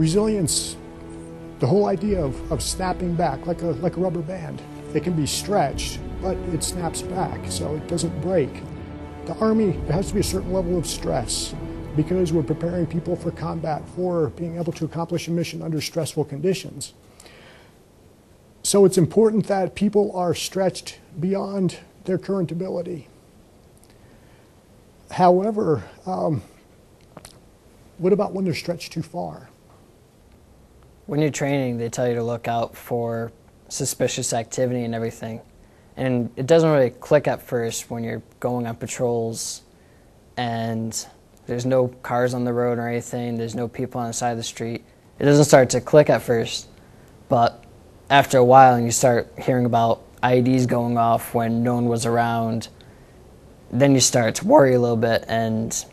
Resilience, the whole idea of snapping back like a rubber band. It can be stretched, but it snaps back, so it doesn't break. The Army, there has to be a certain level of stress because we're preparing people for combat, for being able to accomplish a mission under stressful conditions. So it's important that people are stretched beyond their current ability. However, what about when they're stretched too far? When you're training, they tell you to look out for suspicious activity and everything. And it doesn't really click at first when you're going on patrols and there's no cars on the road or anything, there's no people on the side of the street. It doesn't start to click at first, but after a while and you start hearing about IEDs going off when no one was around, then you start to worry a little bit and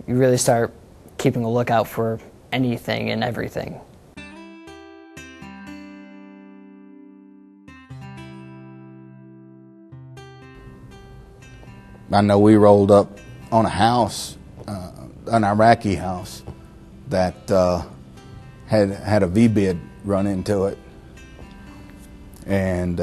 you really start keeping a lookout for anything and everything. I know we rolled up on a house, an Iraqi house, that had a V-bid run into it. And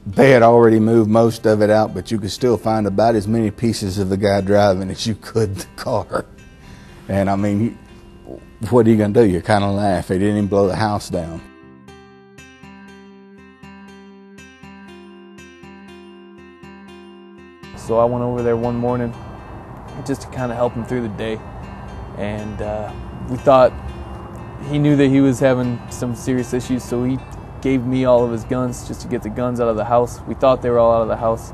they had already moved most of it out, but you could still find about as many pieces of the guy driving as you could the car. And I mean, what are you going to do? You kind of laugh. They didn't even blow the house down. So I went over there one morning just to kind of help him through the day. And we thought he knew that he was having some serious issues, so he gave me all of his guns just to get the guns out of the house. We thought they were all out of the house.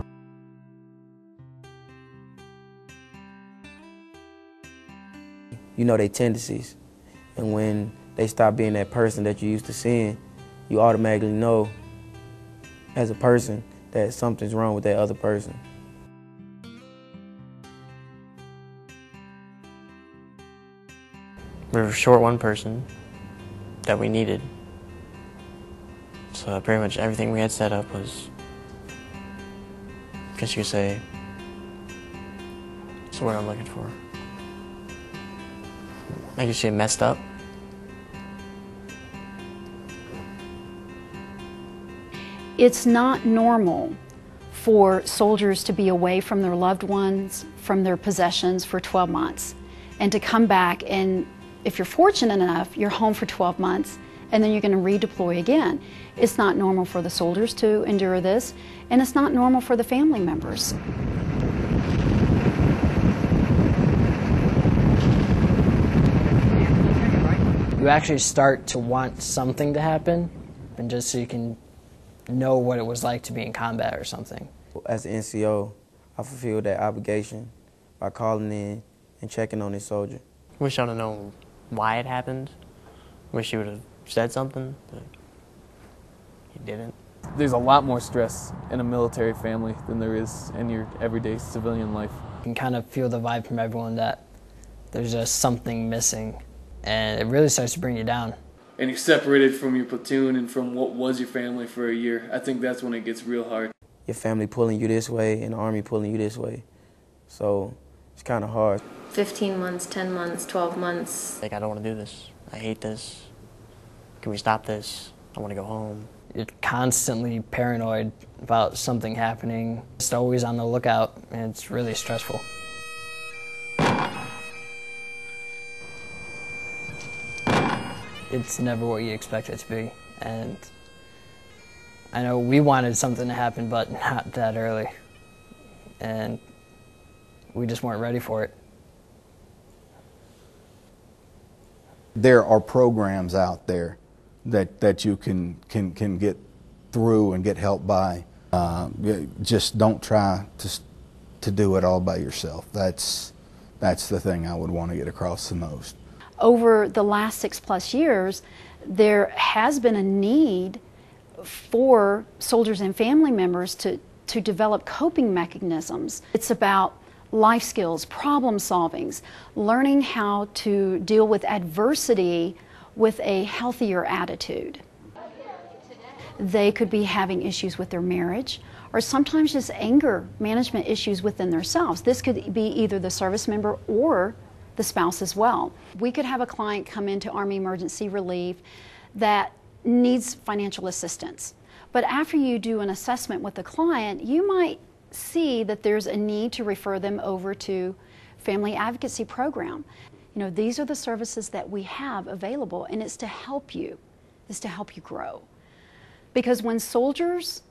You know their tendencies, and when they stop being that person that you used to seeing, you automatically know as a person that something's wrong with that other person. We were short one person that we needed, so pretty much everything we had set up was, I guess you could say, what's the word I'm looking for? I guess you messed up. It's not normal for soldiers to be away from their loved ones, from their possessions for 12 months, and to come back and, if you're fortunate enough, you're home for 12 months and then you're going to redeploy again. It's not normal for the soldiers to endure this, and it's not normal for the family members. You actually start to want something to happen, and just so you can know what it was like to be in combat or something. As an NCO, I fulfilled that obligation by calling in and checking on this soldier. Wish I would have known why it happened. Wish he would have said something, but he didn't. There's a lot more stress in a military family than there is in your everyday civilian life. You can kind of feel the vibe from everyone that there's just something missing, and it really starts to bring you down. And you're separated from your platoon and from what was your family for a year. I think that's when it gets real hard. Your family pulling you this way and the Army pulling you this way. So it's kind of hard. 15 months, 10 months, 12 months. Like, I don't want to do this. I hate this. Can we stop this? I want to go home. You're constantly paranoid about something happening. Just always on the lookout, and it's really stressful. It's never what you expect it to be, and I know we wanted something to happen, but not that early, and we just weren't ready for it. There are programs out there that you can get through and get help by. Just don't try to do it all by yourself. That's the thing I would want to get across the most. Over the last 6+ years, there has been a need for soldiers and family members to develop coping mechanisms. It's about life skills, problem solvings, learning how to deal with adversity with a healthier attitude. They could be having issues with their marriage, or sometimes just anger management issues within themselves. This could be either the service member or the spouse as well. We could have a client come into Army Emergency Relief that needs financial assistance. But after you do an assessment with the client, you might see that there's a need to refer them over to Family Advocacy Program. You know, these are the services that we have available, and it's to help you. It's to help you grow. Because when soldiers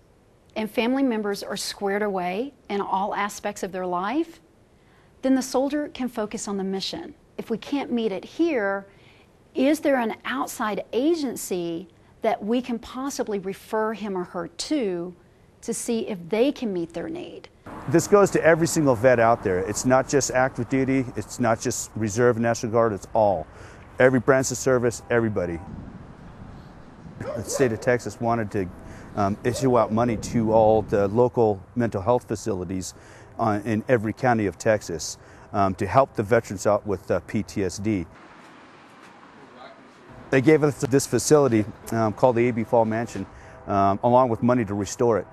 and family members are squared away in all aspects of their life, then the soldier can focus on the mission. If we can't meet it here, is there an outside agency that we can possibly refer him or her to see if they can meet their need? This goes to every single vet out there. It's not just active duty, it's not just Reserve and National Guard, it's all. Every branch of service, everybody. The state of Texas wanted to issue out money to all the local mental health facilities in every county of Texas to help the veterans out with PTSD. They gave us this facility called the AB Fall Mansion, along with money to restore it.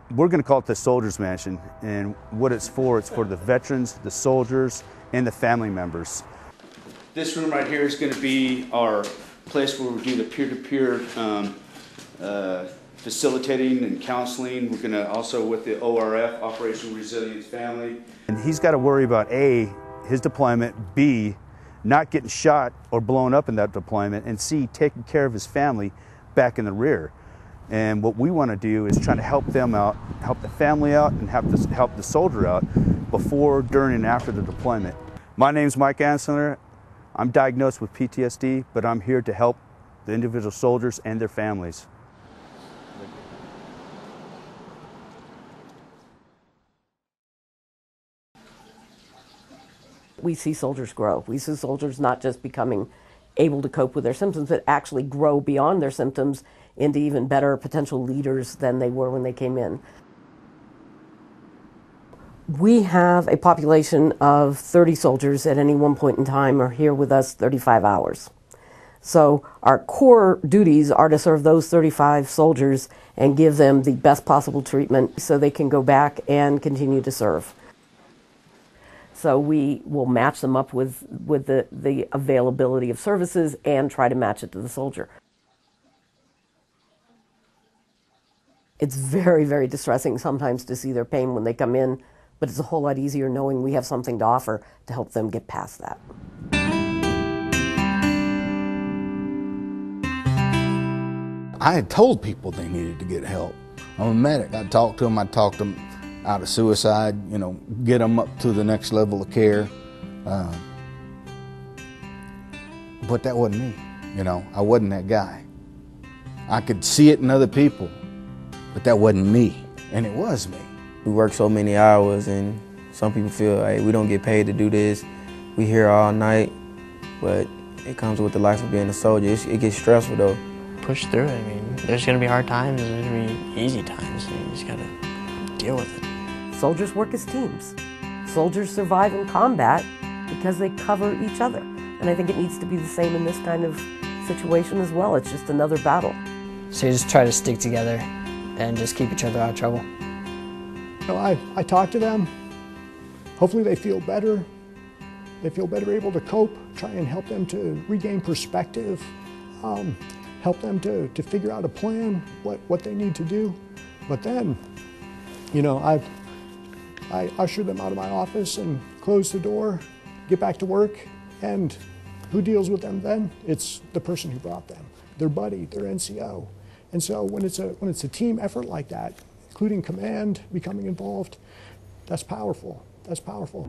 We're going to call it the Soldiers Mansion, and what it's for the veterans, the soldiers, and the family members. This room right here is going to be our place where we do the peer-to-peer facilitating and counseling. We're going to also with the ORF, Operation Resilience Family. And he's got to worry about A, his deployment, B, not getting shot or blown up in that deployment, and C, taking care of his family back in the rear. And what we want to do is try to help them out, help the family out, and help the soldier out before, during, and after the deployment. My name's Mike Ansler. I'm diagnosed with PTSD, but I'm here to help the individual soldiers and their families. We see soldiers grow. We see soldiers not just becoming able to cope with their symptoms, but actually grow beyond their symptoms into even better potential leaders than they were when they came in. We have a population of 30 soldiers at any one point in time are here with us 35 hours. So our core duties are to serve those 35 soldiers and give them the best possible treatment so they can go back and continue to serve. So we will match them up with the availability of services and try to match it to the soldier. It's very, very distressing sometimes to see their pain when they come in, but it's a whole lot easier knowing we have something to offer to help them get past that. I had told people they needed to get help. I'm a medic. I talked to them out of suicide, you know, get them up to the next level of care. But that wasn't me, you know, I wasn't that guy. I could see it in other people, but that wasn't me, and it was me. We work so many hours, and some people feel like we don't get paid to do this. We here all night, but it comes with the life of being a soldier. It gets stressful though. Push through it. I mean, there's going to be hard times and there's going to be easy times. And you just got to deal with it. Soldiers work as teams. Soldiers survive in combat because they cover each other. And I think it needs to be the same in this kind of situation as well. It's just another battle. So you just try to stick together and just keep each other out of trouble. You know, I talk to them. Hopefully they feel better. They feel better able to cope, try and help them to regain perspective, help them to figure out a plan, what they need to do. But then, you know, I usher them out of my office and close the door, get back to work, and who deals with them then? It's the person who brought them, their buddy, their NCO. And so when it's a team effort like that, including command becoming involved, that's powerful. That's powerful.